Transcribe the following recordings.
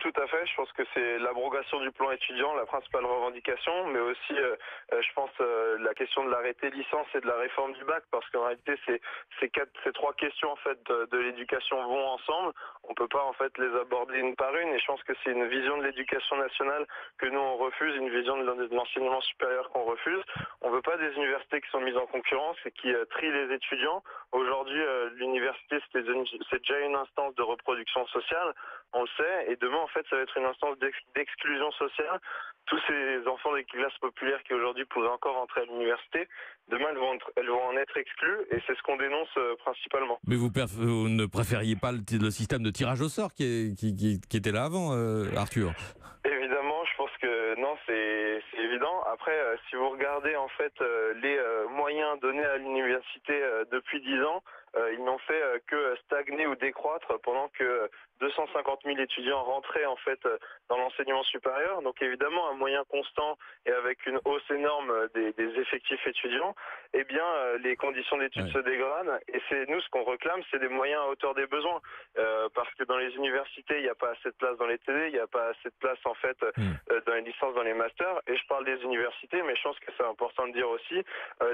tout à fait. Je pense que c'est l'abrogation du plan étudiant, la principale revendication, mais aussi, je pense, la question de l'arrêté licence et de la réforme du bac, parce qu'en réalité, ces trois questions en fait de l'éducation vont ensemble. On peut pas en fait les aborder une par une, et je pense que c'est une vision de l'éducation nationale que nous on refuse, une vision de l'enseignement supérieur qu'on refuse. On veut pas des universités qui sont mises en concurrence et qui trient les étudiants. Aujourd'hui, l'université c'est déjà une instance de reproduction sociale, on le sait, et demain en fait ça va être une instance d'exclusion sociale. Tous ces enfants des classes populaires qui aujourd'hui pourraient encore entrer à l'université, demain elles vont en être exclus, et c'est ce qu'on dénonce principalement. Mais vous ne préfériez pas le système de tirage au sort qui était là avant, Arthur? Évidemment, je pense que non, c'est évident. Après, si vous regardez en fait les moyens donnés à l'université depuis 10 ans, ils n'ont fait que stagner ou décroître pendant que 250 000 étudiants rentraient en fait dans l'enseignement supérieur. Donc évidemment, un moyen constant et avec une hausse énorme des effectifs étudiants, eh bien les conditions d'études se dégradent. Et c'est nous ce qu'on réclame, c'est des moyens à hauteur des besoins, parce que dans les universités, il n'y a pas assez de place dans les TD, il n'y a pas assez de place en fait dans les licences, dans les masters. Et je parle des universités, mais je pense que c'est important de dire aussi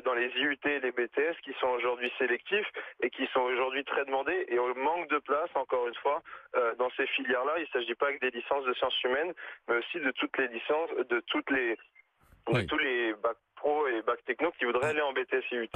dans les IUT et les BTS qui sont aujourd'hui sélectifs et qui sont aujourd'hui très demandés, et on manque de place encore une fois dans ces filières-là. Il ne s'agit pas que des licences de sciences humaines, mais aussi de toutes les licences, de tous les bacs pro et bacs techno qui voudraient aller en BTS IUT.